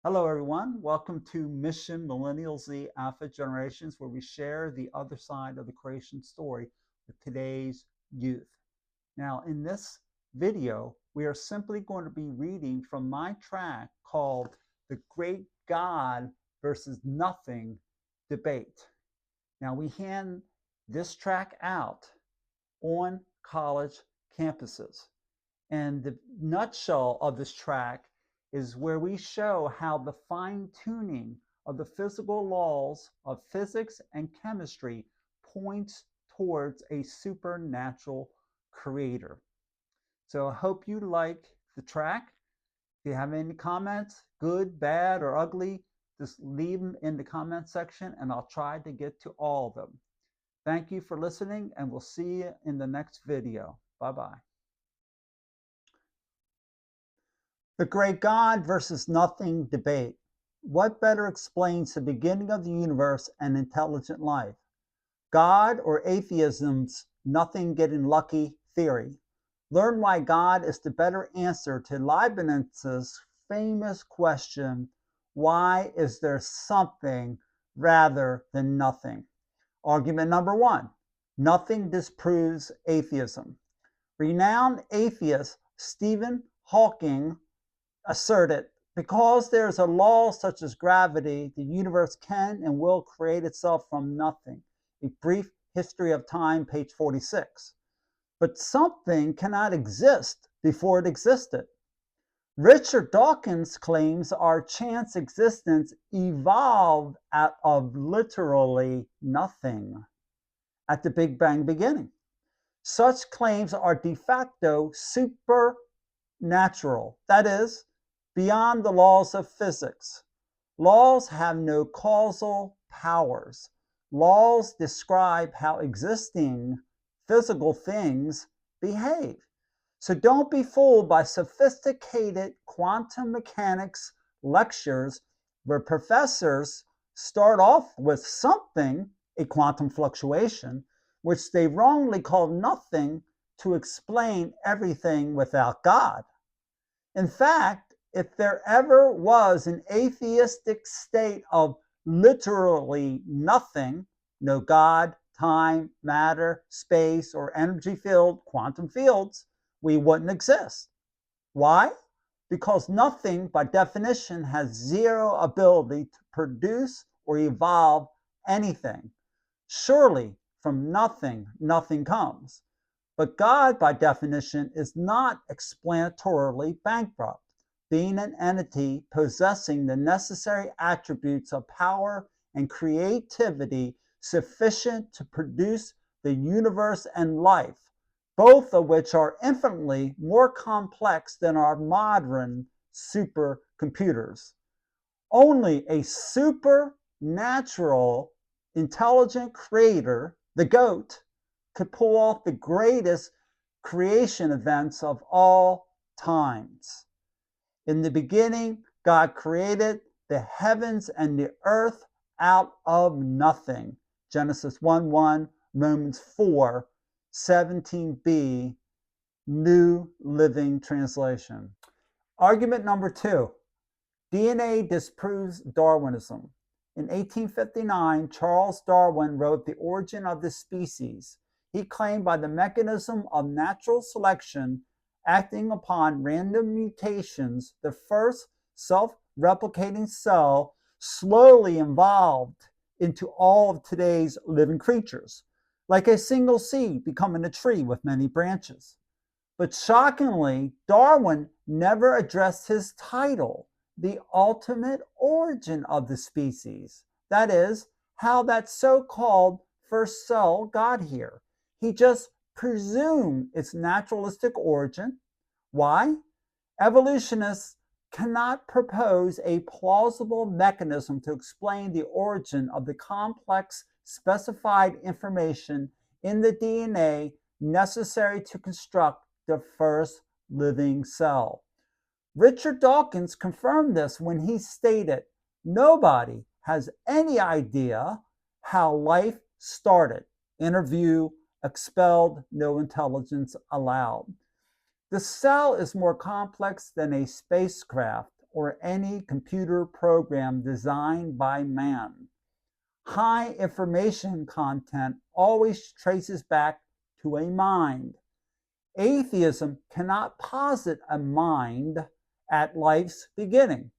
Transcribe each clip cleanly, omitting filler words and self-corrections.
Hello, everyone. Welcome to Mission Millennial Z Alpha Generations, where we share the other side of the creation story with today's youth. Now, in this video, we are simply going to be reading from my tract called The Great God versus Nothing Debate. Now, we hand this tract out on college campuses. And the nutshell of this tract is where we show how the fine-tuning of the physical laws of physics and chemistry points towards a supernatural creator. So I hope you like the tract. If you have any comments, good, bad, or ugly, just leave them in the comment section and I'll try to get to all of them. Thank you for listening, and we'll see you in the next video. Bye-bye. The great God versus nothing debate. What better explains the beginning of the universe and intelligent life? God or atheism's nothing getting lucky theory. Learn why God is the better answer to Leibniz's famous question, why is there something rather than nothing? Argument number one, nothing disproves atheism. Renowned atheist Stephen Hawking asserted, because there is a law such as gravity, the universe can and will create itself from nothing. A Brief History of Time, page 46. But something cannot exist before it existed. Richard Dawkins claims our chance existence evolved out of literally nothing at the Big Bang beginning. Such claims are de facto supernatural, that is, beyond the laws of physics. Laws have no causal powers. Laws describe how existing physical things behave. So don't be fooled by sophisticated quantum mechanics lectures where professors start off with something, a quantum fluctuation, which they wrongly call nothing, to explain everything without God. In fact, if there ever was an atheistic state of literally nothing, no God, time, matter, space, or energy field, quantum fields, we wouldn't exist. Why? Because nothing, by definition, has zero ability to produce or evolve anything. Surely, from nothing, nothing comes. But God, by definition, is not explanatorily bankrupt, being an entity possessing the necessary attributes of power and creativity sufficient to produce the universe and life, both of which are infinitely more complex than our modern supercomputers. Only a supernatural, intelligent creator, the GOAT, could pull off the greatest creation events of all times. In the beginning, God created the heavens and the earth out of nothing. Genesis 1:1, Romans 4:17b, New Living Translation. Argument number two, DNA disproves Darwinism. In 1859, Charles Darwin wrote The Origin of the Species. He claimed by the mechanism of natural selection, acting upon random mutations, the first self-replicating cell slowly evolved into all of today's living creatures, like a single seed becoming a tree with many branches. But shockingly, Darwin never addressed his title, the ultimate origin of the species. That is, how that so-called first cell got here. He just presumed its naturalistic origin. Why? Evolutionists cannot propose a plausible mechanism to explain the origin of the complex specified information in the DNA necessary to construct the first living cell. Richard Dawkins confirmed this when he stated, nobody has any idea how life started. Interview, expelled, no intelligence allowed. The cell is more complex than a spacecraft, or any computer program designed by man. High information content always traces back to a mind. Atheism cannot posit a mind at life's beginning.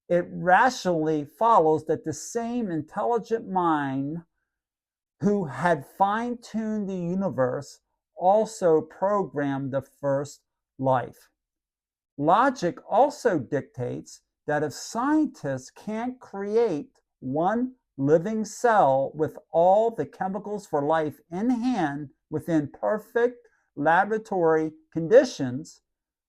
It rationally follows that the same intelligent mind who had fine-tuned the universe also programmed the first life. Logic also dictates that if scientists can't create one living cell with all the chemicals for life in hand within perfect laboratory conditions,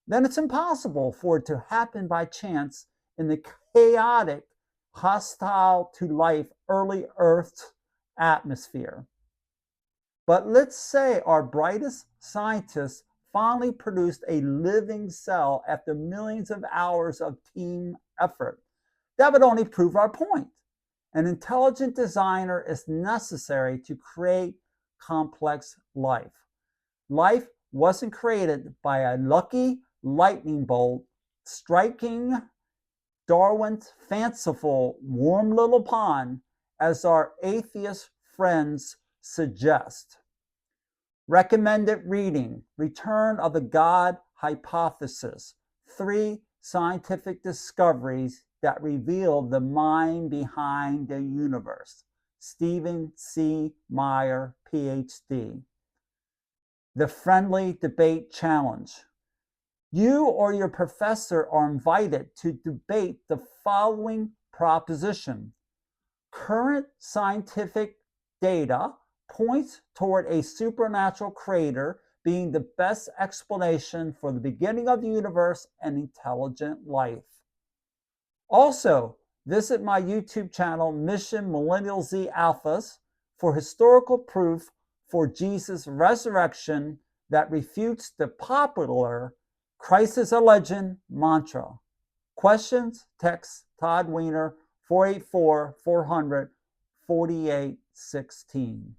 then it's impossible for it to happen by chance in the chaotic, hostile to life early Earth's atmosphere. But let's say our brightest scientists finally produced a living cell after millions of hours of team effort. That would only prove our point. An intelligent designer is necessary to create complex life. Life wasn't created by a lucky lightning bolt striking Darwin's fanciful warm little pond, as our atheist friends suggest. Recommended reading: Return of the God Hypothesis, 3 scientific discoveries that reveal the mind behind the universe. Stephen C. Meyer, PhD. The Friendly Debate Challenge. You or your professor are invited to debate the following proposition. Current scientific data points toward a supernatural creator being the best explanation for the beginning of the universe and intelligent life. Also, visit my YouTube channel, Mission Millennial Z Alphas, for historical proof for Jesus' resurrection that refutes the popular Christ is a legend mantra. Questions? Text Todd Weiner, 484-400-4816.